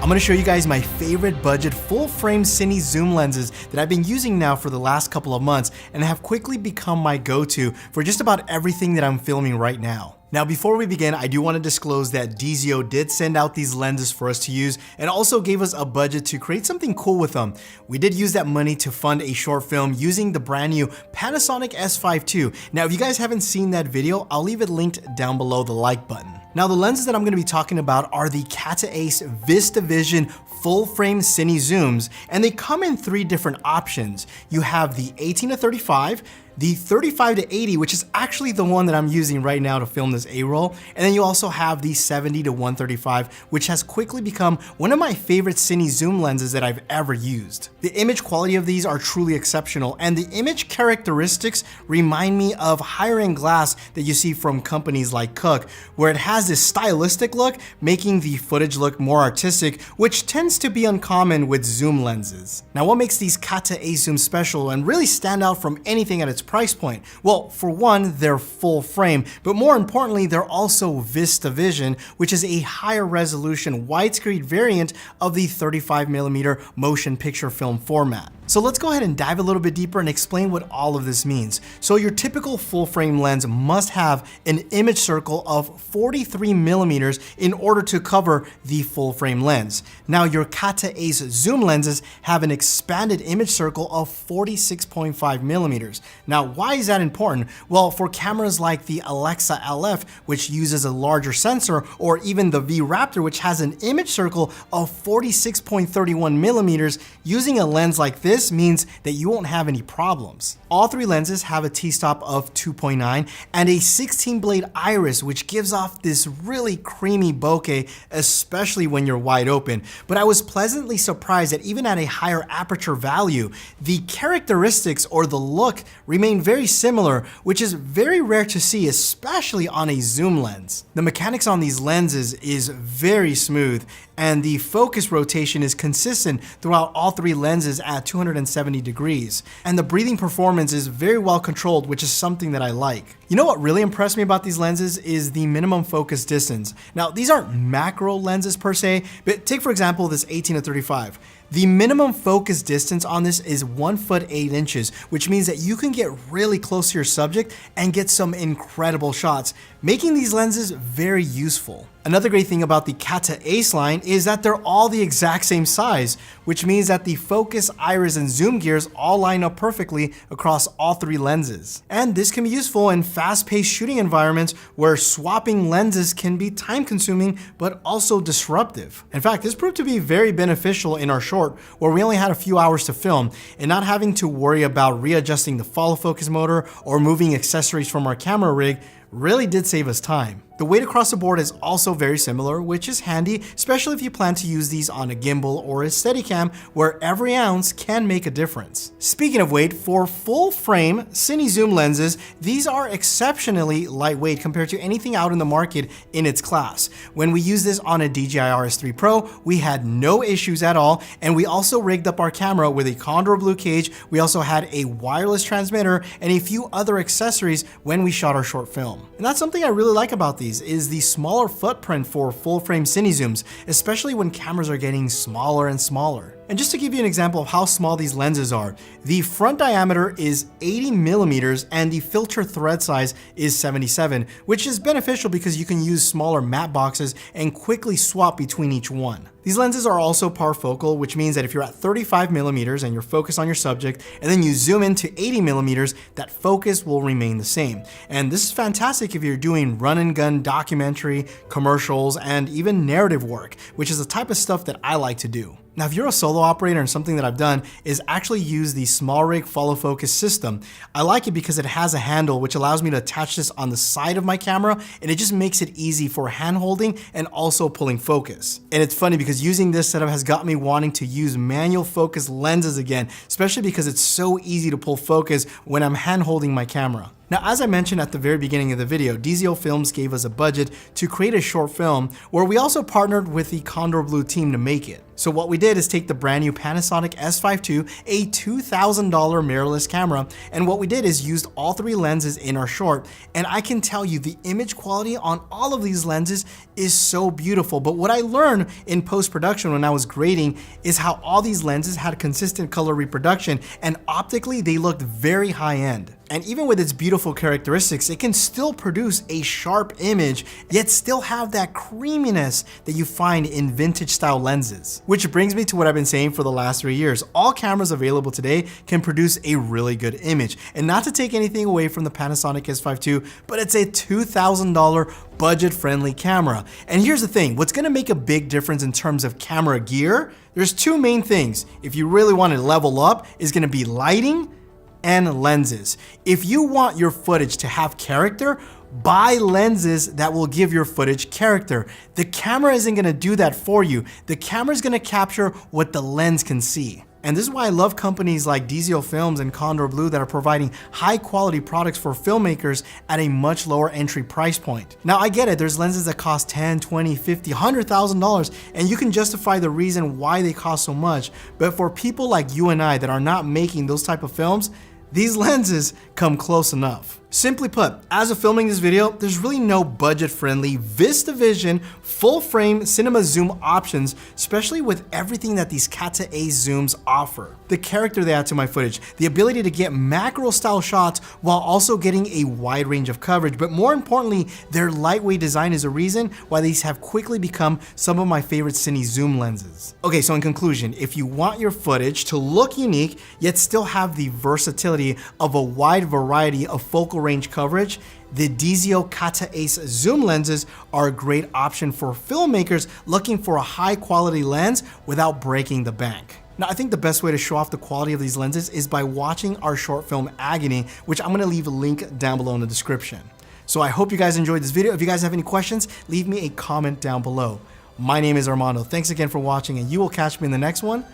I'm gonna show you guys my favorite budget full-frame cine zoom lenses that I've been using now for the last couple of months and have quickly become my go-to for just about everything that I'm filming right now. Now, before we begin, I do want to disclose that DZO did send out these lenses for us to use and also gave us a budget to create something cool with them. We did use that money to fund a short film using the brand new Panasonic S5II. Now, if you guys haven't seen that video, I'll leave it linked down below the like button. Now, the lenses that I'm going to be talking about are the Catta Ace VistaVision full-frame cine zooms, and they come in three different options. You have the 18-35, the 35-80, which is actually the one that I'm using right now to film this A-roll, and then you also have the 70-135, which has quickly become one of my favorite cine zoom lenses that I've ever used. The image quality of these are truly exceptional, and the image characteristics remind me of higher-end glass that you see from companies like Cook, where it has this stylistic look, making the footage look more artistic, which tends to be uncommon with zoom lenses. Now, what makes these Catta Ace zooms special and really stand out from anything at its price point? Well, for one, they're full frame, but more importantly, they're also VistaVision, which is a higher resolution widescreen variant of the 35mm motion picture film format. So let's go ahead and dive a little bit deeper and explain what all of this means. So your typical full frame lens must have an image circle of 43mm in order to cover the full frame lens. Now your Catta Ace zoom lenses have an expanded image circle of 46.5mm. Now, why is that important? Well, for cameras like the Alexa LF, which uses a larger sensor, or even the V Raptor, which has an image circle of 46.31mm, using a lens like this means that you won't have any problems. All three lenses have a t-stop of 2.9 and a 16-blade iris, which gives off this really creamy bokeh, especially when you're wide open. But I was pleasantly surprised that even at a higher aperture value, the characteristics or the look remain very similar, which is very rare to see, especially on a zoom lens. The mechanics on these lenses is very smooth, and the focus rotation is consistent throughout all three lenses at 270 degrees. And the breathing performance is very well controlled, which is something that I like. You know what really impressed me about these lenses is the minimum focus distance. Now, these aren't macro lenses per se, but take for example this 18-35. The minimum focus distance on this is 1 foot 8 inches, which means that you can get really close to your subject and get some incredible shots, making these lenses very useful. Another great thing about the Catta Ace line is that they're all the exact same size, which means that the focus, iris, and zoom gears all line up perfectly across all three lenses. And this can be useful in fast-paced shooting environments where swapping lenses can be time-consuming but also disruptive. In fact, this proved to be very beneficial in our short, where we only had a few hours to film, and not having to worry about readjusting the follow focus motor or moving accessories from our camera rig really did save us time. The weight across the board is also very similar, which is handy, especially if you plan to use these on a gimbal or a Steadicam, where every ounce can make a difference. Speaking of weight, for full frame cine zoom lenses, these are exceptionally lightweight compared to anything out in the market in its class. When we used this on a DJI RS3 Pro, we had no issues at all, and we also rigged up our camera with a Condor Blue cage. We also had a wireless transmitter and a few other accessories when we shot our short film. And that's something I really like about these, is the smaller footprint for full-frame cine zooms, especially when cameras are getting smaller and smaller. And just to give you an example of how small these lenses are, the front diameter is 80mm and the filter thread size is 77, which is beneficial because you can use smaller matte boxes and quickly swap between each one. These lenses are also parfocal, which means that if you're at 35mm and you're focused on your subject, and then you zoom into 80mm, that focus will remain the same. And this is fantastic if you're doing run and gun documentary, commercials, and even narrative work, which is the type of stuff that I like to do. Now, if you're a solo operator, and something that I've done is actually use the small rig follow focus system. I like it because it has a handle which allows me to attach this on the side of my camera, and it just makes it easy for hand holding and also pulling focus. And it's funny because using this setup has got me wanting to use manual focus lenses again, especially because it's so easy to pull focus when I'm hand holding my camera. Now, as I mentioned at the very beginning of the video, DZOFILM gave us a budget to create a short film where we also partnered with the Condor Blue team to make it. So what we did is take the brand new Panasonic S5II, a $2,000 mirrorless camera, and what we did is used all three lenses in our short, and I can tell you the image quality on all of these lenses is so beautiful. But what I learned in post-production when I was grading is how all these lenses had consistent color reproduction, and optically they looked very high-end. And even with its beautiful characteristics, it can still produce a sharp image, yet still have that creaminess that you find in vintage style lenses. Which brings me to what I've been saying for the last 3 years. All cameras available today can produce a really good image. And not to take anything away from the Panasonic S5II, but it's a $2,000 budget-friendly camera. And here's the thing, what's gonna make a big difference in terms of camera gear, there's two main things. If you really want to level up, is gonna be lighting and lenses. If you want your footage to have character, buy lenses that will give your footage character. The camera isn't gonna do that for you. The camera is gonna capture what the lens can see. And this is why I love companies like DZOFILM and Condor Blue that are providing high quality products for filmmakers at a much lower entry price point. Now I get it, there's lenses that cost $10, $20, $50, $100,000, and you can justify the reason why they cost so much. But for people like you and I that are not making those type of films, these lenses come close enough. Simply put, as of filming this video, there's really no budget-friendly VistaVision full-frame cinema zoom options, especially with everything that these Catta Ace zooms offer. The character they add to my footage, the ability to get macro-style shots while also getting a wide range of coverage, but more importantly, their lightweight design is a reason why these have quickly become some of my favorite cine zoom lenses. Okay, so in conclusion, if you want your footage to look unique, yet still have the versatility of a wide variety of focal range coverage, the DZO Catta Ace zoom lenses are a great option for filmmakers looking for a high quality lens without breaking the bank. Now, I think the best way to show off the quality of these lenses is by watching our short film Agony, which I'm gonna leave a link down below in the description. So I hope you guys enjoyed this video. If you guys have any questions, leave me a comment down below. My name is Armando. Thanks again for watching, and you will catch me in the next one.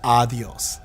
Adios.